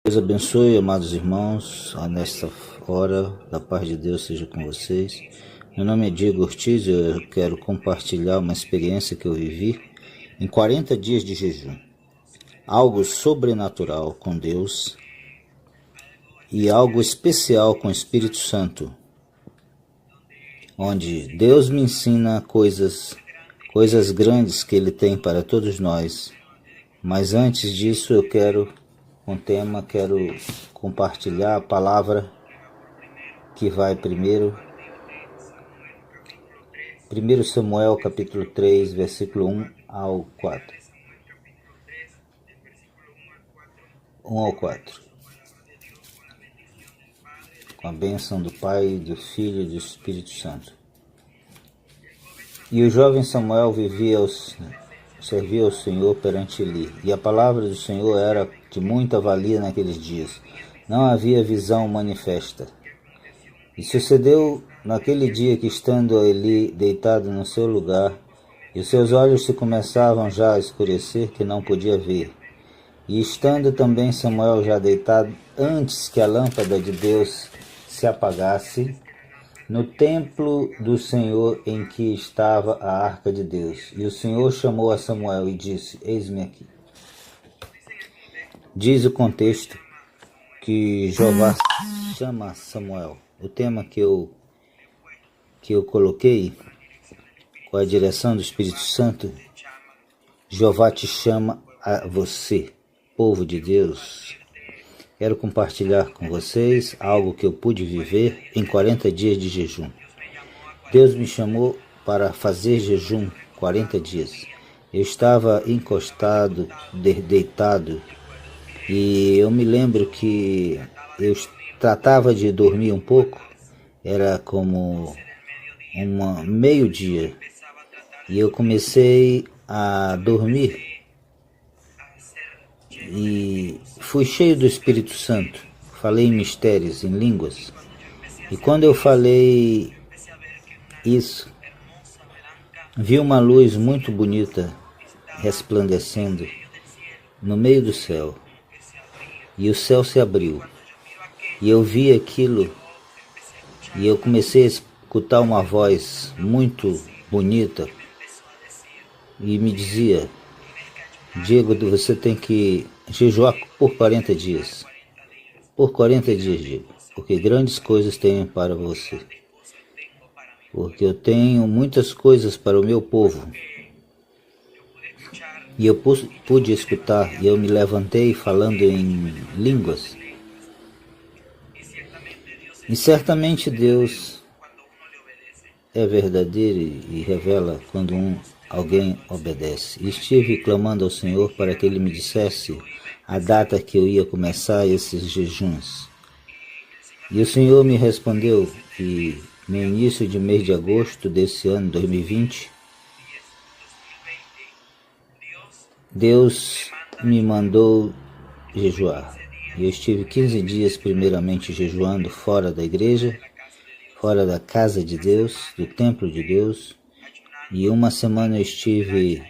Deus abençoe, amados irmãos, nesta hora, da paz de Deus seja com vocês. Meu nome é Diego Ortiz e eu quero compartilhar uma experiência que eu vivi em 40 dias de jejum. Algo sobrenatural com Deus e algo especial com o Espírito Santo, onde Deus me ensina coisas grandes que Ele tem para todos nós. Mas antes disso eu quero compartilhar a palavra que vai primeiro. 1 Samuel capítulo 3, versículo 1 ao 4. 1 ao 4. Com a bênção do Pai, do Filho e do Espírito Santo. E o jovem Samuel servia ao Senhor perante Eli, e a palavra do Senhor era de muita valia naqueles dias. Não havia visão manifesta. E sucedeu naquele dia que, estando Eli deitado no seu lugar, e os seus olhos se começavam já a escurecer, que não podia ver. E estando também Samuel já deitado, antes que a lâmpada de Deus se apagasse, no templo do Senhor em que estava a arca de Deus. E o Senhor chamou a Samuel e disse: Eis-me aqui. Diz o contexto que Jeová chama Samuel. O tema que eu coloquei, com a direção do Espírito Santo, Jeová te chama a você, povo de Deus. Quero compartilhar com vocês algo que eu pude viver em 40 dias de jejum. Deus me chamou para fazer jejum 40 dias. Eu estava encostado, deitado, e eu me lembro que eu tratava de dormir um pouco, era como meio-dia, e eu comecei a dormir. E fui cheio do Espírito Santo, falei em mistérios, em línguas. E quando eu falei isso, vi uma luz muito bonita resplandecendo no meio do céu. E o céu se abriu. E eu vi aquilo e eu comecei a escutar uma voz muito bonita e me dizia: Diego, você tem que jejuar por 40 dias. Por 40 dias, Diego. Porque grandes coisas tenho para você. Porque eu tenho muitas coisas para o meu povo. E eu pude escutar, e eu me levantei falando em línguas. E certamente Deus é verdadeiro e revela quando alguém obedece. E estive clamando ao Senhor para que Ele me dissesse a data que eu ia começar esses jejuns. E o Senhor me respondeu que no início de mês de agosto desse ano 2020, Deus me mandou jejuar. E eu estive 15 dias primeiramente jejuando fora da igreja, fora da casa de Deus, do templo de Deus. E uma semana eu estive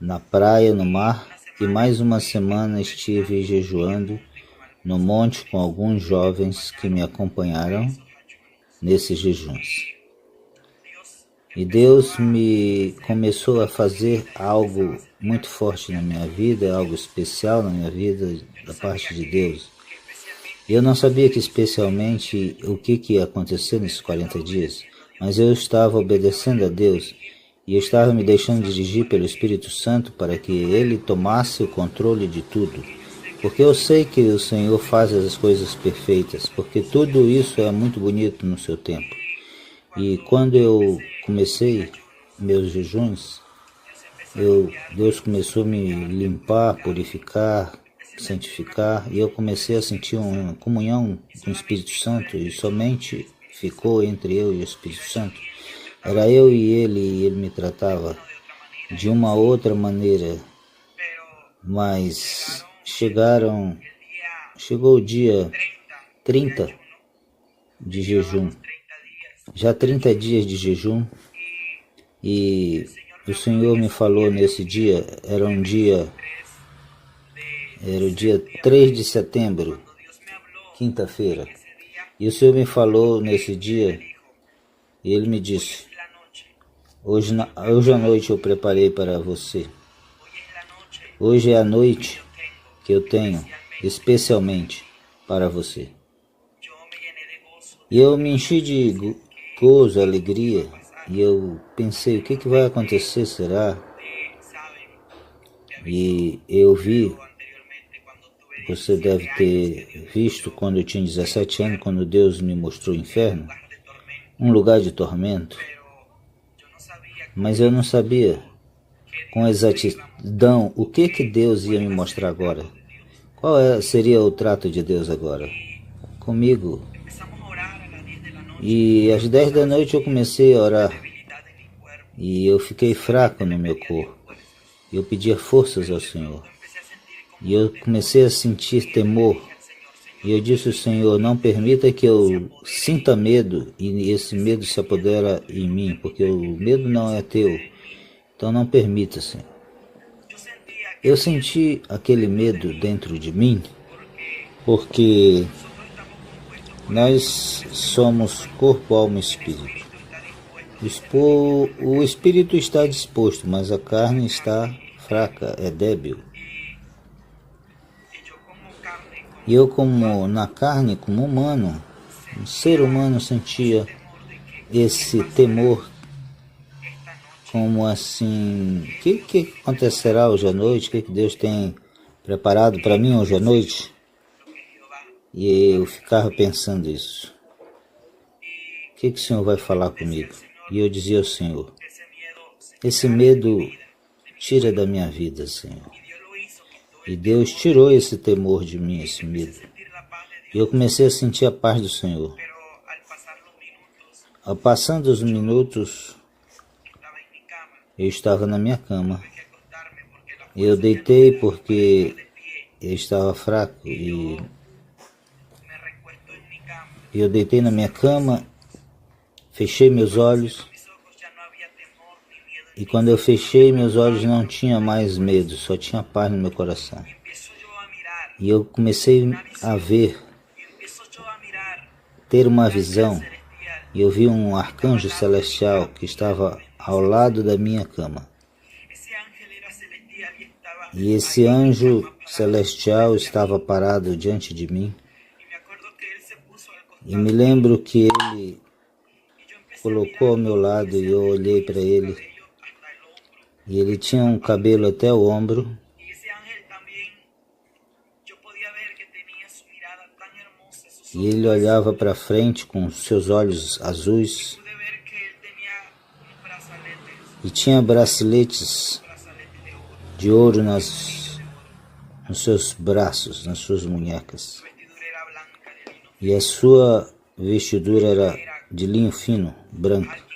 na praia, no mar, e mais uma semana estive jejuando no monte com alguns jovens que me acompanharam nesses jejuns. E Deus me começou a fazer algo muito forte na minha vida, algo especial na minha vida, da parte de Deus. Eu não sabia que especialmente o que ia acontecer nesses 40 dias, mas eu estava obedecendo a Deus. E eu estava me deixando dirigir pelo Espírito Santo para que Ele tomasse o controle de tudo. Porque eu sei que o Senhor faz as coisas perfeitas, porque tudo isso é muito bonito no seu tempo. E quando eu comecei meus jejuns, Deus começou a me limpar, purificar, santificar, e eu comecei a sentir uma comunhão com o Espírito Santo, e somente ficou entre eu e o Espírito Santo. Era eu e ele me tratava de uma outra maneira, mas chegou o dia 30 de jejum, já 30 dias de jejum, e o Senhor me falou nesse dia, era um dia Era o dia 3 de setembro, quinta-feira. E o Senhor me falou nesse dia, e Ele me disse, hoje à noite eu preparei para você. Hoje é a noite que eu tenho, especialmente para você. E eu me enchi de gozo, alegria, e eu pensei, o que vai acontecer, será? E eu vi, você deve ter visto quando eu tinha 17 anos, quando Deus me mostrou o inferno, um lugar de tormento, mas eu não sabia com exatidão o que Deus ia me mostrar agora. Qual seria o trato de Deus agora comigo? E às 10 da noite eu comecei a orar e eu fiquei fraco no meu corpo. Eu pedia forças ao Senhor e eu comecei a sentir temor. E eu disse ao Senhor, não permita que eu sinta medo e esse medo se apodera em mim, porque o medo não é teu. Então não permita, Senhor. Eu senti aquele medo dentro de mim, porque nós somos corpo, alma e espírito. O espírito está disposto, mas a carne está fraca, é débil. E eu, como na carne, como humano, um ser humano, sentia esse temor, como assim, o que acontecerá hoje à noite, o que Deus tem preparado para mim hoje à noite? E eu ficava pensando isso. O que o Senhor vai falar comigo? E eu dizia ao Senhor, esse medo tira da minha vida, Senhor. E Deus tirou esse temor de mim, esse medo. E eu comecei a sentir a paz do Senhor. Ao passando os minutos, eu estava na minha cama. Eu deitei porque eu estava fraco e eu deitei na minha cama, fechei meus olhos e quando eu fechei meus olhos não tinha mais medo, só tinha paz no meu coração. E eu comecei a ver, ter uma visão, e eu vi um arcanjo celestial que estava ao lado da minha cama. E esse anjo celestial estava parado diante de mim. E me lembro que ele colocou ao meu lado e eu olhei para ele. E ele tinha um cabelo até o ombro. E ele olhava para frente com seus olhos azuis. E tinha braceletes de ouro nos seus braços, nas suas munhecas. E a sua vestidura era de linho fino, branco.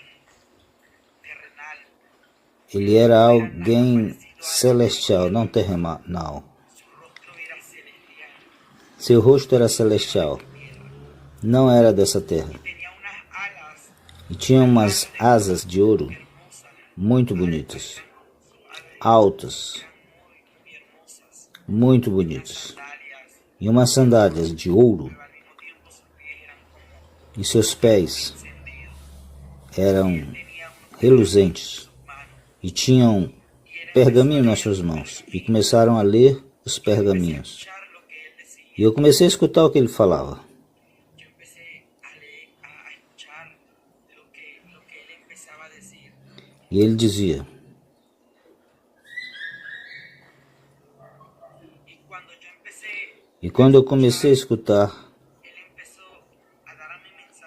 Ele era alguém celestial, não terrenal. Seu rosto era celestial, não era dessa terra. E tinha umas asas de ouro muito bonitas, altas, muito bonitas. E umas sandálias de ouro. E seus pés eram reluzentes e tinham pergaminho nas suas mãos e começaram a ler os pergaminhos. E eu comecei a escutar o que ele falava. E ele dizia, e quando eu comecei a escutar,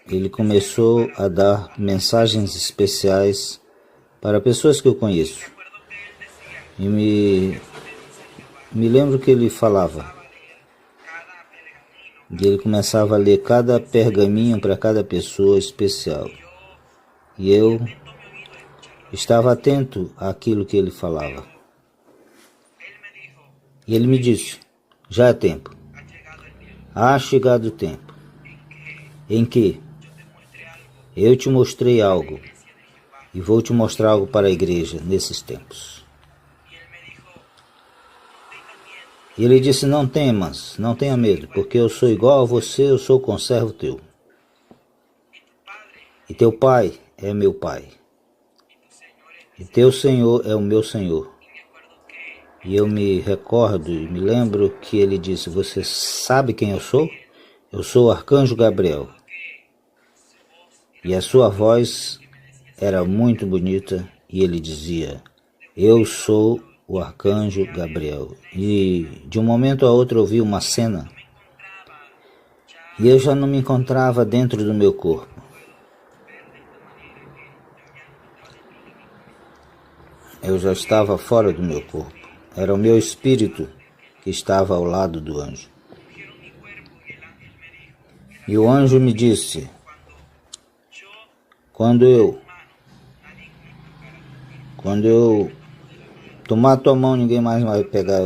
ele começou a dar mensagens especiais para pessoas que eu conheço. E me lembro que ele falava. E ele começava a ler cada pergaminho para cada pessoa especial. E eu estava atento àquilo que ele falava. E ele me disse, já é tempo. Ha chegado o tempo em que eu te mostrei algo e vou te mostrar algo para a igreja nesses tempos. E ele disse, não temas, não tenha medo, porque eu sou igual a você, eu sou conservo teu. E teu pai é meu pai. E teu Senhor é o meu Senhor. E eu me recordo e me lembro que ele disse, você sabe quem eu sou? Eu sou o arcanjo Gabriel. E a sua voz era muito bonita e ele dizia, eu sou o arcanjo Gabriel. E de um momento a outro eu vi uma cena e eu já não me encontrava dentro do meu corpo. Eu já estava fora do meu corpo. Era o meu espírito que estava ao lado do anjo. E o anjo me disse, quando eu tomar tua mão, ninguém mais vai pegar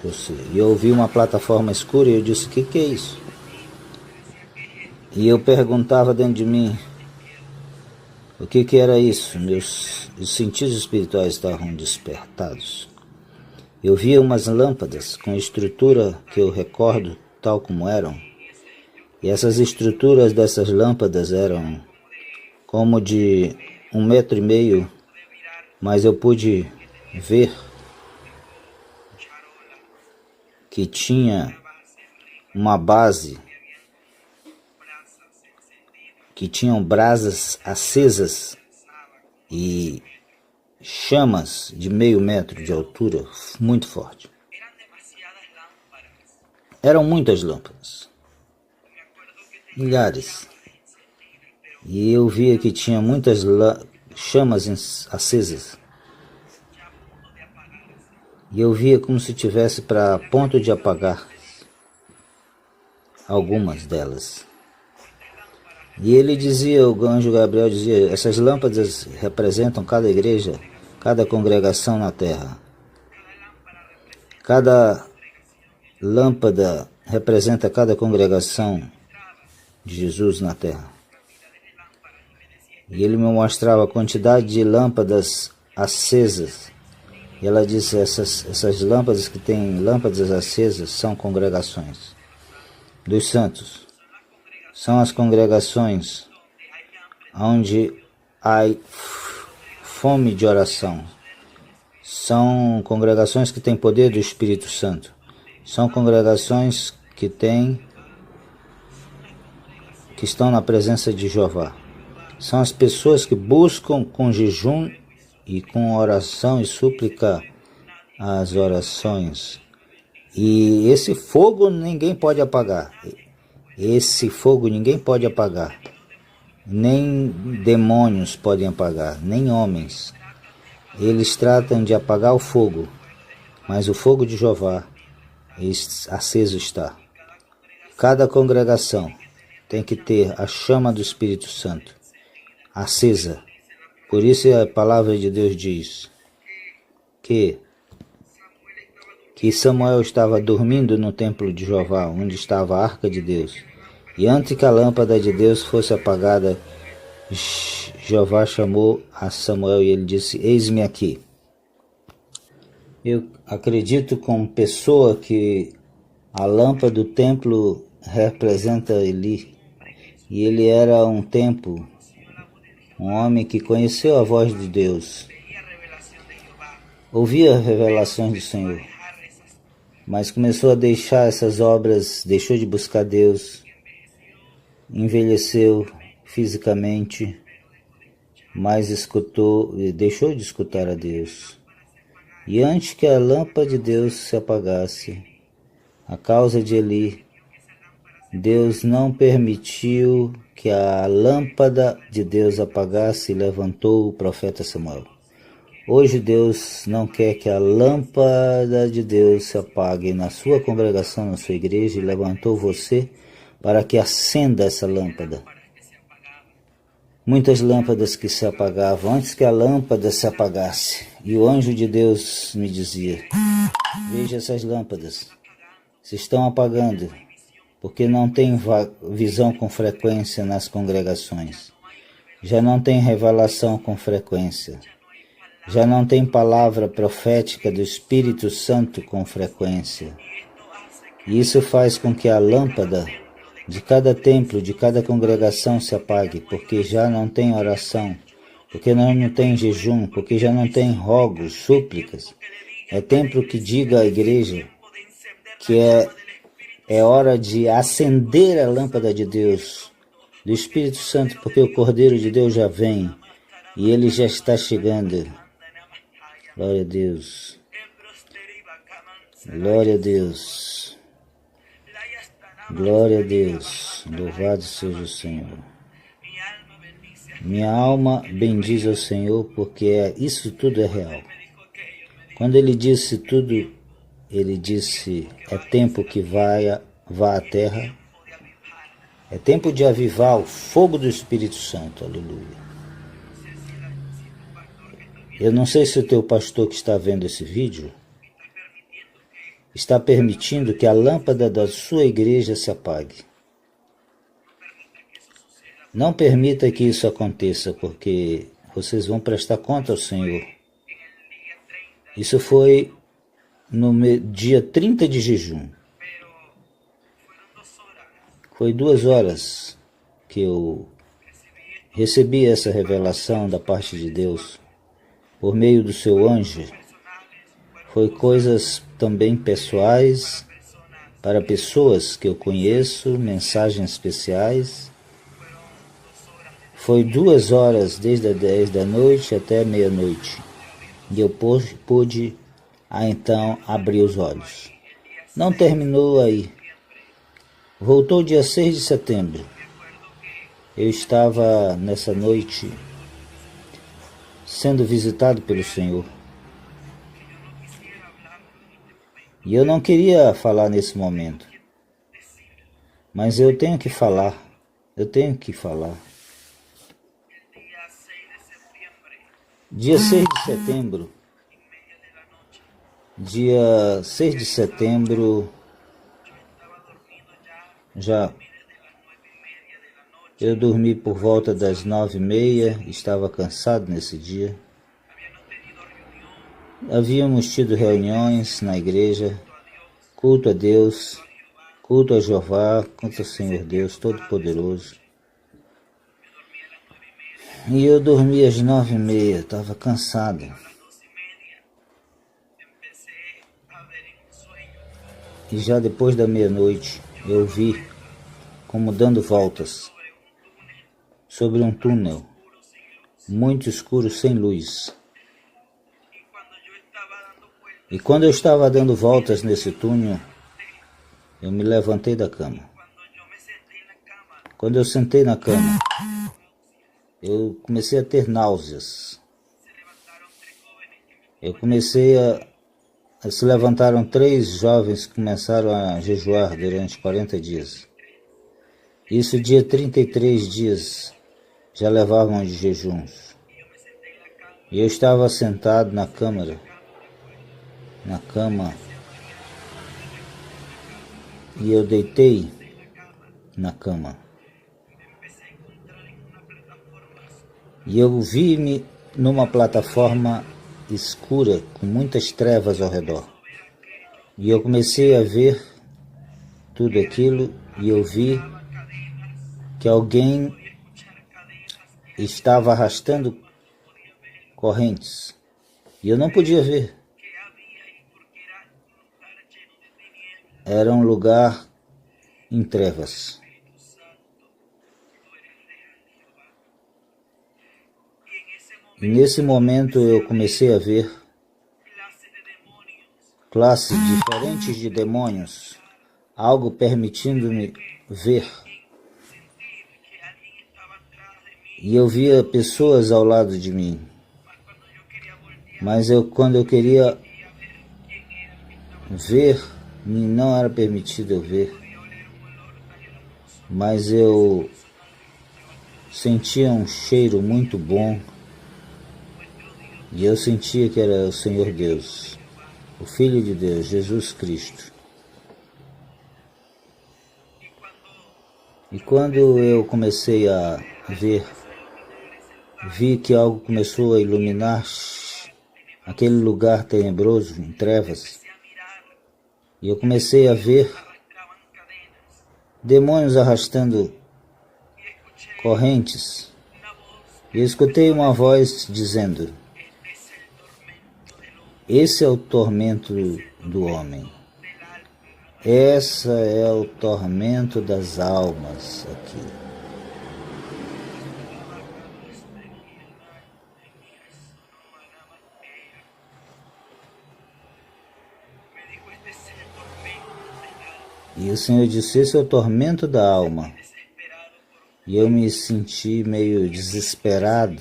você. E eu vi uma plataforma escura e eu disse, que é isso? E eu perguntava dentro de mim, o que era isso? Meus sentidos espirituais estavam despertados. Eu via umas lâmpadas com estrutura que eu recordo tal como eram. E essas estruturas dessas lâmpadas eram como de 1,5 metro, mas eu pude ver que tinha uma base, que tinham brasas acesas e chamas de 0,5 metro de altura, muito forte. Eram muitas lâmpadas, milhares. E eu via que tinha muitas chamas acesas. E eu via como se tivesse para ponto de apagar algumas delas. E ele dizia, o anjo Gabriel dizia, essas lâmpadas representam cada igreja, cada congregação na terra. Cada lâmpada representa cada congregação de Jesus na terra. E ele me mostrava a quantidade de lâmpadas acesas. E ela disse, essas lâmpadas que têm lâmpadas acesas são congregações dos santos. São as congregações onde há fome de oração. São congregações que têm poder do Espírito Santo. São congregações que estão na presença de Jeová. São as pessoas que buscam com jejum e com oração e súplica as orações. E esse fogo ninguém pode apagar. Esse fogo ninguém pode apagar. Nem demônios podem apagar, nem homens. Eles tratam de apagar o fogo, mas o fogo de Jeová aceso está. Cada congregação tem que ter a chama do Espírito Santo acesa. Por isso a palavra de Deus diz que Samuel estava dormindo no templo de Jeová, onde estava a arca de Deus. E antes que a lâmpada de Deus fosse apagada, Jeová chamou a Samuel e ele disse, eis-me aqui. Eu acredito como pessoa que a lâmpada do templo representa Eli. E ele era um homem que conheceu a voz de Deus. Ouvia revelações do Senhor. Mas começou a deixar essas obras, deixou de buscar Deus, envelheceu fisicamente, mas deixou de escutar a Deus. E antes que a lâmpada de Deus se apagasse, a causa de Eli, Deus não permitiu que a lâmpada de Deus apagasse e levantou o profeta Samuel. Hoje Deus não quer que a lâmpada de Deus se apague na sua congregação, na sua igreja, e levantou você para que acenda essa lâmpada. Muitas lâmpadas que se apagavam antes que a lâmpada se apagasse. E o anjo de Deus me dizia, veja essas lâmpadas, se estão apagando, porque não tem visão com frequência nas congregações. Já não tem revelação com frequência. Já não tem palavra profética do Espírito Santo com frequência. E isso faz com que a lâmpada de cada templo, de cada congregação se apague, porque já não tem oração, porque não tem jejum, porque já não tem rogos, súplicas. É tempo que diga à igreja que é hora de acender a lâmpada de Deus, do Espírito Santo, porque o Cordeiro de Deus já vem e ele já está chegando. Glória a Deus. Glória a Deus. Glória a Deus. Louvado seja o Senhor. Minha alma bendiz ao Senhor, porque isso tudo é real. Quando ele disse tudo, ele disse, é tempo que vá à terra, é tempo de avivar o fogo do Espírito Santo, aleluia. Eu não sei se o teu pastor que está vendo esse vídeo está permitindo que a lâmpada da sua igreja se apague. Não permita que isso aconteça, porque vocês vão prestar conta ao Senhor. Isso foi no dia 30 de jejum. Foi 2 horas que eu recebi essa revelação da parte de Deus por meio do seu anjo. Foi coisas também pessoais, para pessoas que eu conheço, mensagens especiais. Foi 2 horas, desde as 10 da noite até meia-noite. E eu pude, então, abrir os olhos. Não terminou aí. Voltou dia 6 de setembro. Eu estava, nessa noite, sendo visitado pelo Senhor. E eu não queria falar nesse momento. Mas eu tenho que falar. Eu tenho que falar. Dia 6 de setembro. Dia 6 de setembro. Eu dormi por volta das 9h30. Estava cansado nesse dia. Havíamos tido reuniões na igreja, culto a Deus, culto a Jeová, culto ao Senhor Deus Todo-Poderoso. E eu dormi às 9h30, estava cansado. E já depois da meia-noite, eu vi como dando voltas sobre um túnel muito escuro, sem luz. E quando eu estava dando voltas nesse túnel, eu me levantei da cama. Quando eu sentei na cama, eu comecei a ter náuseas. Se levantaram 3 jovens que começaram a jejuar durante 40 dias. Isso dia 33 dias já levavam de jejuns. E eu estava sentado na cama, e eu deitei na cama. E eu vi-me numa plataforma escura, com muitas trevas ao redor. E eu comecei a ver tudo aquilo, e eu vi que alguém estava arrastando correntes. E eu não podia ver. Era um lugar em trevas. E nesse momento eu comecei a ver classes diferentes de demônios, algo permitindo-me ver. E eu via pessoas ao lado de mim. Mas quando eu queria ver, não era permitido eu ver. Mas eu sentia um cheiro muito bom. E eu sentia que era o Senhor Deus, o Filho de Deus, Jesus Cristo. E quando eu comecei a ver, vi que algo começou a iluminar aquele lugar tenebroso, em trevas, e eu comecei a ver demônios arrastando correntes, e eu escutei uma voz dizendo: esse é o tormento do homem. Essa é o tormento das almas aqui. E o Senhor disse: esse é o tormento da alma. E eu me senti meio desesperado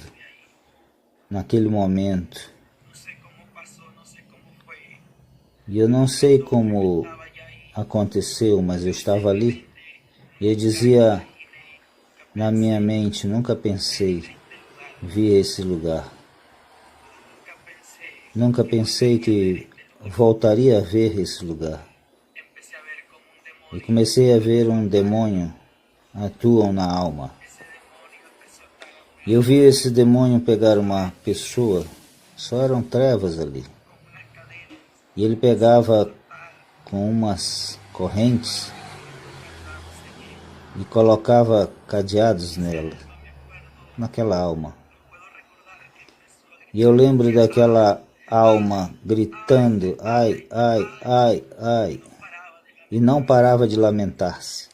naquele momento. E eu não sei como aconteceu, mas eu estava ali. E eu dizia na minha mente: nunca pensei vir a esse lugar. Nunca pensei que voltaria a ver esse lugar. E comecei a ver um demônio atuam na alma. E eu vi esse demônio pegar uma pessoa, só eram trevas ali. E ele pegava com umas correntes e colocava cadeados nela, naquela alma. E eu lembro daquela alma gritando: ai, ai, ai, ai, e não parava de lamentar-se.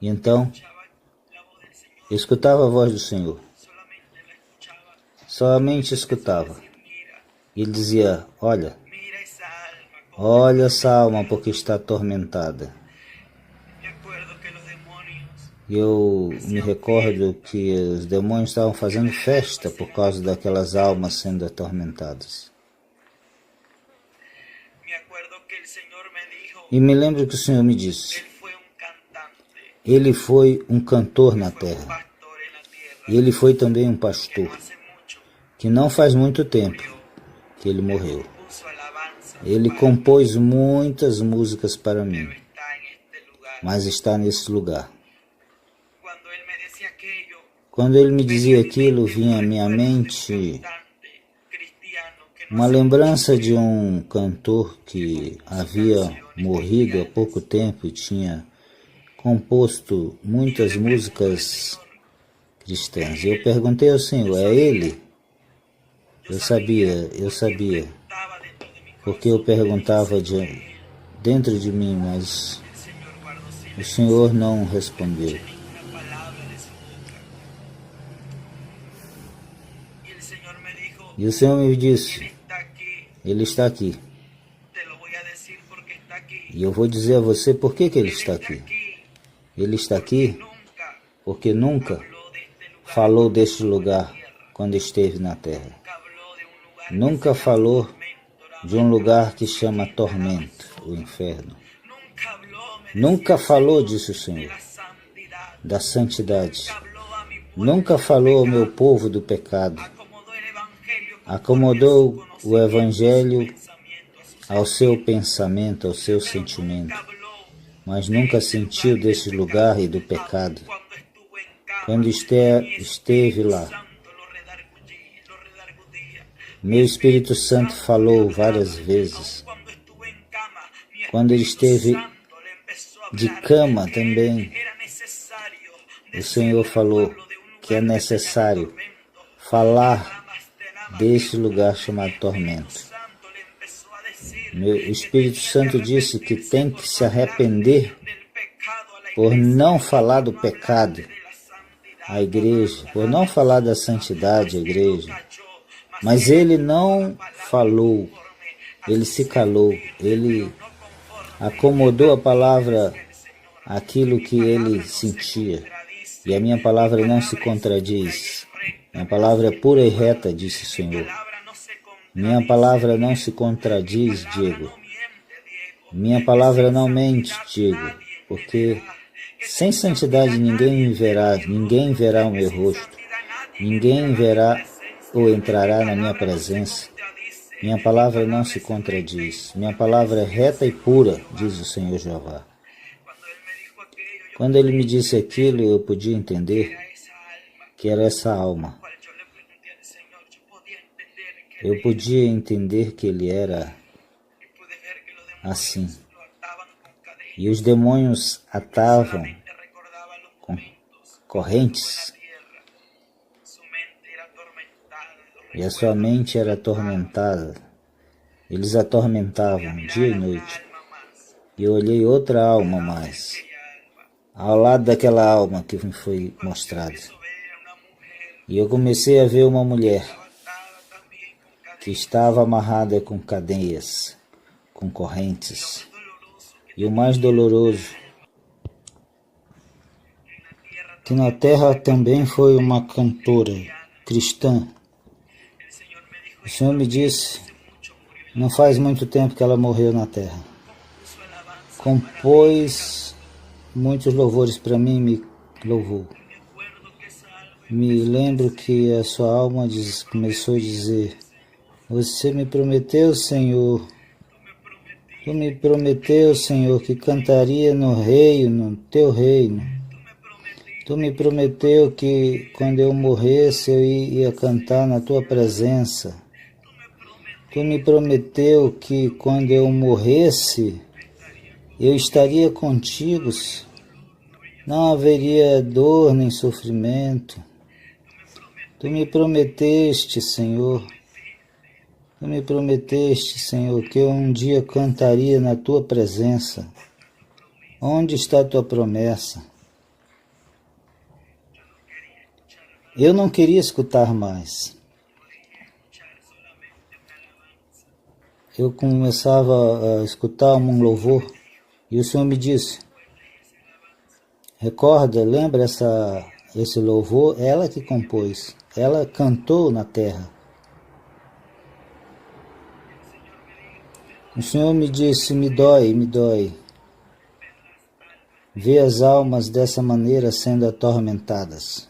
E então, eu escutava a voz do Senhor, somente escutava. E ele dizia: olha essa alma porque está atormentada. E eu me recordo que os demônios estavam fazendo festa por causa daquelas almas sendo atormentadas. E me lembro que o Senhor me disse: ele foi um cantor na terra. E ele foi também um pastor, que não faz muito tempo que ele morreu. Ele compôs muitas músicas para mim, mas está nesse lugar. Quando ele me dizia aquilo, vinha à minha mente uma lembrança de um cantor que havia morrido há pouco tempo e tinha composto muitas músicas cristãs. E eu perguntei ao Senhor: é ele? Eu sabia, porque eu perguntava dentro de mim, mas o Senhor não respondeu. E o Senhor me disse: ele está aqui. E eu vou dizer a você por que ele está aqui. Ele está aqui porque nunca falou deste lugar quando esteve na terra. Nunca falou de um lugar que chama tormento, o inferno. Nunca falou disso, Senhor, da santidade. Nunca falou ao meu povo do pecado. Acomodou o Evangelho ao seu pensamento, ao seu sentimento, mas nunca sentiu desse lugar e do pecado. Quando esteve lá, meu Espírito Santo falou várias vezes. Quando ele esteve de cama também, o Senhor falou que é necessário falar desse lugar chamado tormento. O Espírito Santo disse que tem que se arrepender por não falar do pecado à igreja, por não falar da santidade à igreja. Mas ele não falou, ele se calou, ele acomodou a palavra àquilo que ele sentia. E a minha palavra não se contradiz. Minha palavra é pura e reta, disse o Senhor. Minha palavra não se contradiz, Diego. Minha palavra não mente, Diego, porque sem santidade ninguém verá o meu rosto, ninguém verá ou entrará na minha presença. Minha palavra não se contradiz. Minha palavra é reta e pura, diz o Senhor Jeová. Quando ele me disse aquilo, eu podia entender que era essa alma. Eu podia entender que ele era assim. E os demônios atavam com correntes. E a sua mente era atormentada. Eles atormentavam dia e noite. E eu olhei outra alma mais, ao lado daquela alma que me foi mostrada. E eu comecei a ver uma mulher que estava amarrada com cadeias, com correntes. E o mais doloroso, que na terra também foi uma cantora cristã. O Senhor me disse, não faz muito tempo que ela morreu na terra. Compôs muitos louvores para mim, me louvou. Me lembro que a sua alma começou a dizer, você me prometeu, Senhor, tu me prometeu, Senhor, que cantaria no reino, no teu reino. Tu me prometeu que quando eu morresse eu ia cantar na tua presença. Tu me prometeu que quando eu morresse eu estaria contigo. Não haveria dor nem sofrimento. Tu me prometeste, Senhor. Tu me prometeste, Senhor, que eu um dia cantaria na tua presença. Onde está a tua promessa? Eu não queria escutar mais. Eu começava a escutar um louvor e o Senhor me disse, recorda, lembra esse louvor? Ela que compôs, ela cantou na terra. O Senhor me disse, me dói, ver as almas dessa maneira sendo atormentadas.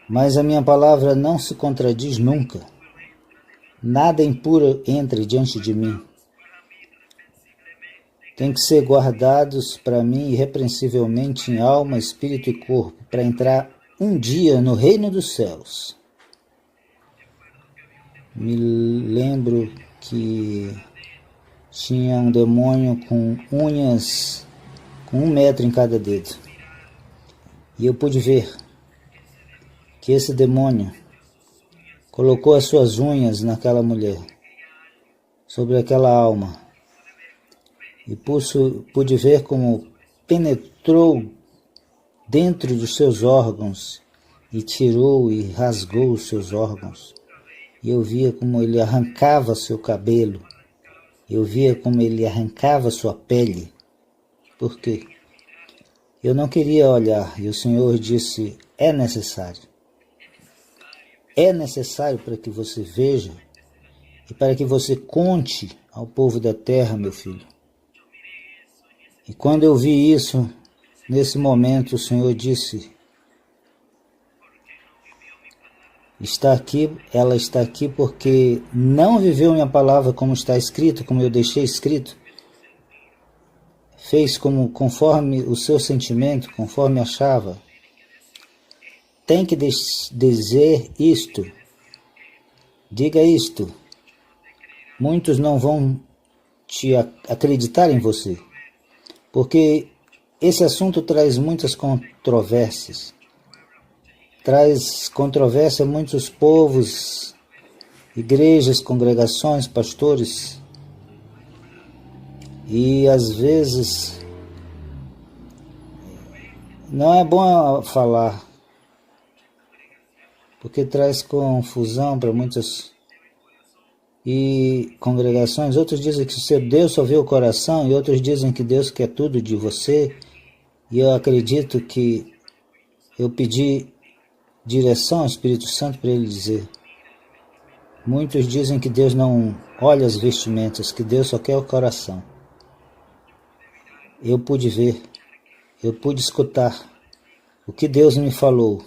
Mas a minha palavra não se contradiz nunca. Nada impuro entre diante de mim. Tem que ser guardados para mim irrepreensivelmente em alma, espírito e corpo, para entrar um dia no reino dos céus. Me lembro que tinha um demônio com unhas com 1 metro em cada dedo. E eu pude ver que esse demônio colocou as suas unhas naquela mulher, sobre aquela alma. E pude ver como penetrou dentro dos seus órgãos e tirou e rasgou os seus órgãos. E eu via como ele arrancava seu cabelo. Eu via como ele arrancava sua pele. Por quê? Eu não queria olhar. E o Senhor disse, é necessário. É necessário para que você veja e para que você conte ao povo da terra, meu filho. E quando eu vi isso, nesse momento o Senhor disse, ela está aqui porque não viveu minha palavra como está escrito, como eu deixei escrito. Fez conforme o seu sentimento, conforme achava. Tem que dizer isto. Diga isto. Muitos não vão te acreditar em você. Porque esse assunto traz muitas controvérsias. Traz controvérsia a muitos povos, igrejas, congregações, pastores. E às vezes não é bom falar, porque traz confusão para muitas congregações. Outros dizem que Deus só vê o coração, e outros dizem que Deus quer tudo de você. E eu acredito que eu pedi direção ao Espírito Santo para ele dizer. Muitos dizem que Deus não olha as vestimentas, que Deus só quer o coração. Eu pude ver, eu pude escutar o que Deus me falou.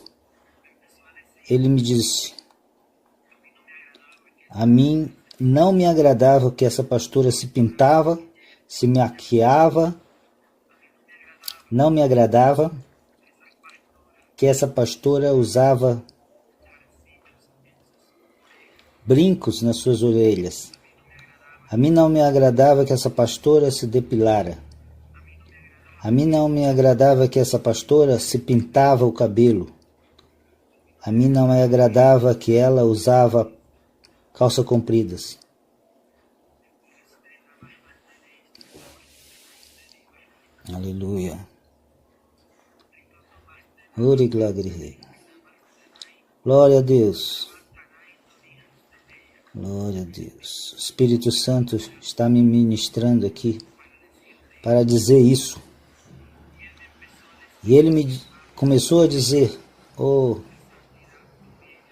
Ele me disse, a mim não me agradava que essa pastora se pintava, se maquiava, não me agradava que essa pastora usava brincos nas suas orelhas. A mim não me agradava que essa pastora se depilara. A mim não me agradava que essa pastora se pintava o cabelo. A mim não me agradava que ela usava calças compridas. Aleluia. Ore glagre. Glória a Deus. Glória a Deus. O Espírito Santo está me ministrando aqui para dizer isso. E ele me começou a dizer: oh,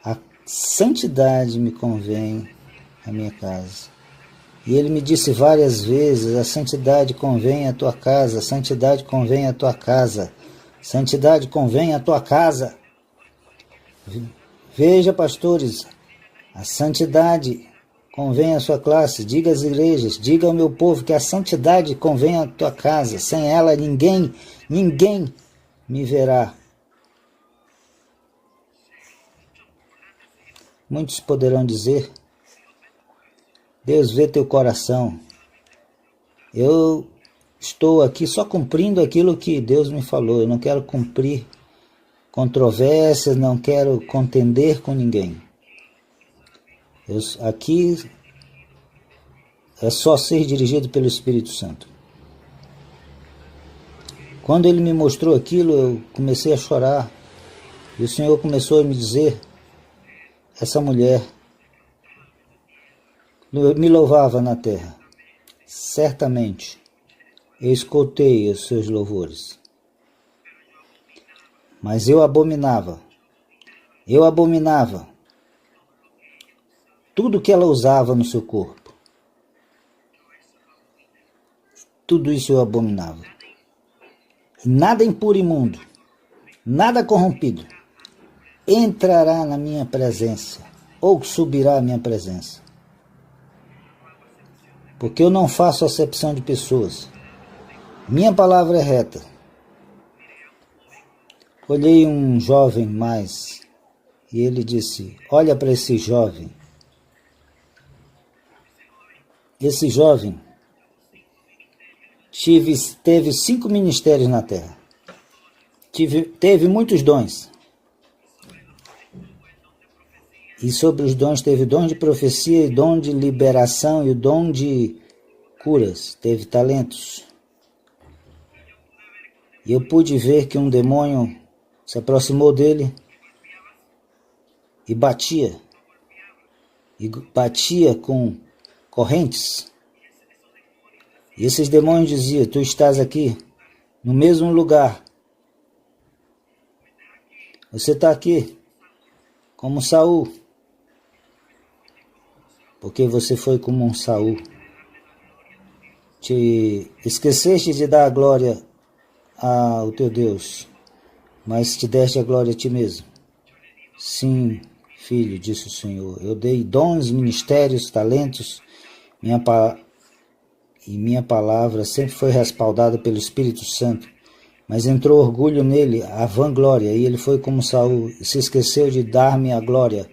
a santidade me convém à minha casa. E ele me disse várias vezes: a santidade convém à tua casa, a santidade convém à tua casa, a santidade convém à tua casa. Veja, pastores, a santidade convém à sua classe. Diga às igrejas, diga ao meu povo que a santidade convém à tua casa. Sem ela ninguém me verá. Muitos poderão dizer: Deus vê teu coração. Eu estou aqui só cumprindo aquilo que Deus me falou. Eu não quero cumprir controvérsias, não quero contender com ninguém. Aqui é só ser dirigido pelo Espírito Santo. Quando ele me mostrou aquilo, eu comecei a chorar. E o Senhor começou a me dizer: essa mulher me louvava na terra. Certamente eu escutei os seus louvores. Mas eu abominava tudo que ela usava no seu corpo. Tudo isso eu abominava. Nada impuro e imundo, nada corrompido entrará na minha presença ou subirá à minha presença. Porque eu não faço acepção de pessoas. Minha palavra é reta. Olhei um jovem mais e ele disse: olha para esse jovem. Esse jovem teve 5 ministérios na terra. Teve muitos dons. E sobre os dons teve dom de profecia, e dom de liberação e o dom de curas. Teve talentos. E eu pude ver que um demônio se aproximou dele e batia com correntes. E esses demônios diziam: tu estás aqui no mesmo lugar. Você está aqui como Saul. Porque você foi como um Saul. Te esqueceste de dar a glória ao teu Deus, mas te deste a glória a ti mesmo. Sim, filho, disse o Senhor. Eu dei dons, ministérios, talentos. Minha palavra sempre foi respaldada pelo Espírito Santo. Mas entrou orgulho nele, a vanglória, e ele foi como Saul, e se esqueceu de dar-me a glória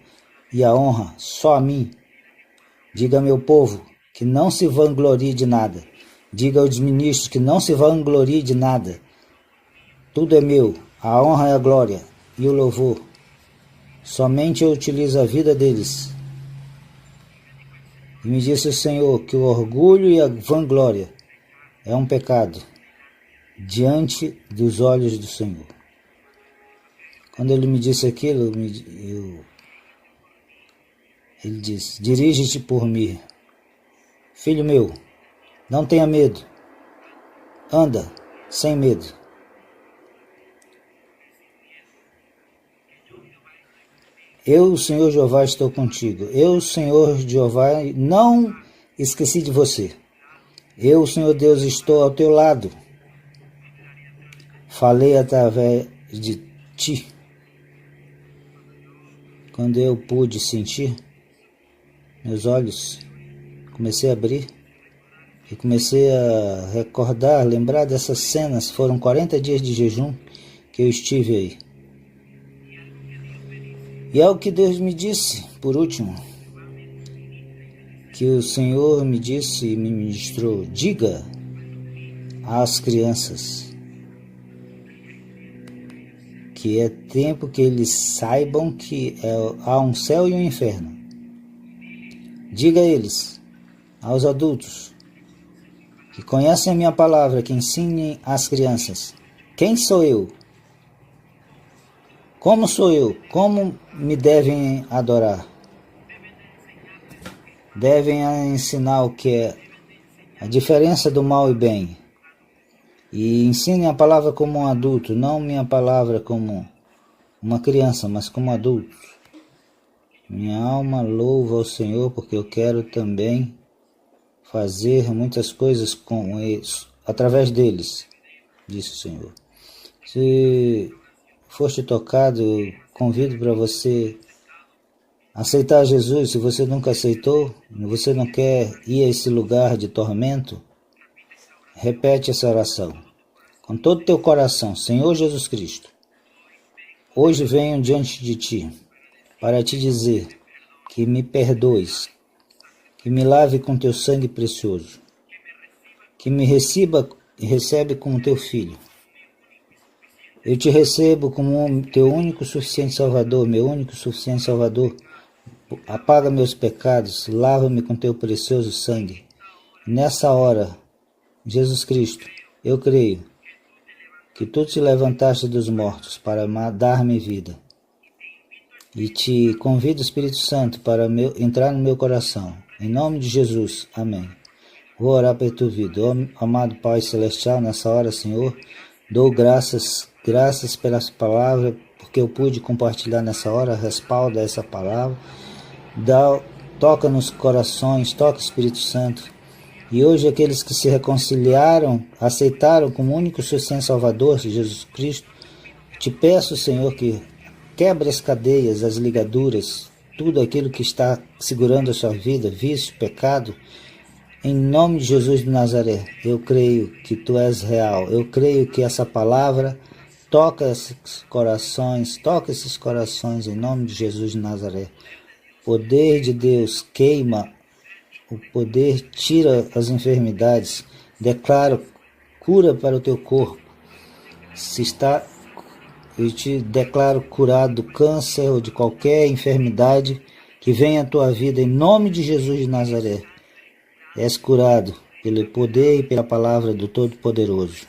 e a honra só a mim. Diga ao meu povo que não se vanglorie de nada. Diga aos ministros que não se vanglorie de nada. Tudo é meu, a honra e a glória e o louvor. Somente eu utilizo a vida deles. E me disse o Senhor que o orgulho e a vanglória é um pecado diante dos olhos do Senhor. Quando ele me disse aquilo, ele disse: dirige-te por mim. Filho meu, não tenha medo. Anda sem medo. Eu, o Senhor Jeová, estou contigo. Eu, o Senhor Jeová, não esqueci de você. Eu, o Senhor Deus, estou ao teu lado. Falei através de ti. Quando eu pude sentir, meus olhos comecei a abrir e comecei a recordar, lembrar dessas cenas. Foram 40 dias de jejum que eu estive aí. E é o que Deus me disse, por último. que o Senhor me disse e me ministrou: diga às crianças que é tempo que eles saibam que há um céu e um inferno. Diga a eles, aos adultos, que conhecem a minha palavra, que ensinem às crianças: quem sou eu? Como sou eu? Como me devem adorar? Devem ensinar o que é a diferença do mal e bem. E ensinem a palavra como um adulto, não minha palavra como uma criança, mas como adulto. Minha alma louva ao Senhor, porque eu quero também fazer muitas coisas com eles, através deles, disse o Senhor. Se foste tocado, eu convido para você aceitar Jesus. Se você nunca aceitou, você não quer ir a esse lugar de tormento, repete essa oração com todo o teu coração. Senhor Jesus Cristo, hoje venho diante de ti para te dizer que me perdoes, que me lave com teu sangue precioso, que me recebe como teu filho. Eu te recebo como teu único suficiente Salvador, meu único suficiente Salvador. Apaga meus pecados, lava-me com teu precioso sangue. Nessa hora, Jesus Cristo, eu creio que tu te levantaste dos mortos para dar-me vida. E te convido, Espírito Santo, para entrar no meu coração. Em nome de Jesus, amém. Vou orar por tua vida. Amado Pai Celestial, nessa hora, Senhor, dou graças pela palavra, porque eu pude compartilhar nessa hora, respalda essa palavra. Toca nos corações, toca, Espírito Santo. E hoje aqueles que se reconciliaram, aceitaram como único suficiente Salvador, Jesus Cristo, te peço, Senhor, que quebre as cadeias, as ligaduras, tudo aquilo que está segurando a sua vida, vício, pecado. Em nome de Jesus de Nazaré, eu creio que tu és real. Eu creio que essa palavra toca esses corações em nome de Jesus de Nazaré. O poder de Deus queima, o poder tira as enfermidades. Declaro cura para o teu corpo. Eu te declaro curado do câncer ou de qualquer enfermidade que venha à tua vida, em nome de Jesus de Nazaré. És curado pelo poder e pela palavra do Todo-Poderoso.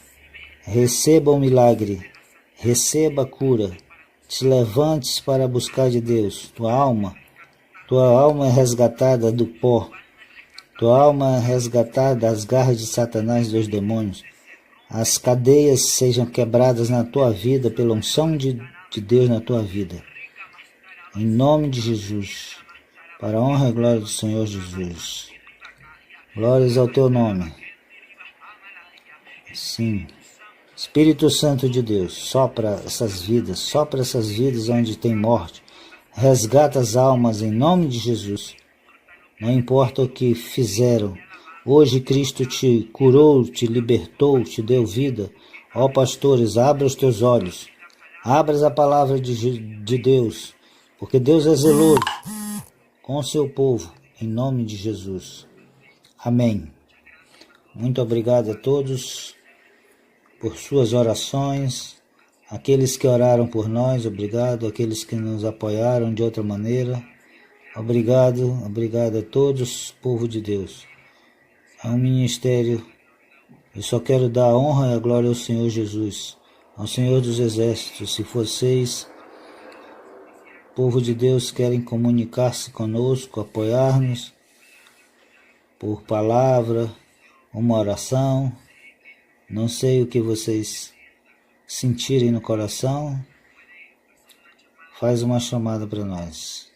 Receba o milagre, receba a cura. Te levantes para buscar de Deus. Tua alma é resgatada do pó. Tua alma é resgatada das garras de Satanás e dos demônios. As cadeias sejam quebradas na tua vida pela unção de Deus na tua vida. Em nome de Jesus. Para a honra e glória do Senhor Jesus. Glórias ao teu nome. Sim. Espírito Santo de Deus, sopra essas vidas onde tem morte. Resgata as almas em nome de Jesus. Não importa o que fizeram. Hoje Cristo te curou, te libertou, te deu vida. Ó pastores, abra os teus olhos. Abra a palavra de Deus. Porque Deus é zeloso com o seu povo. Em nome de Jesus. Amém. Muito obrigado a todos por suas orações. Aqueles que oraram por nós, obrigado. Aqueles que nos apoiaram de outra maneira, obrigado a todos, povo de Deus. É um ministério, eu só quero dar a honra e a glória ao Senhor Jesus, ao Senhor dos Exércitos. Se vocês, povo de Deus, querem comunicar-se conosco, apoiar-nos por palavra, uma oração, não sei o que vocês sentirem no coração, faz uma chamada para nós.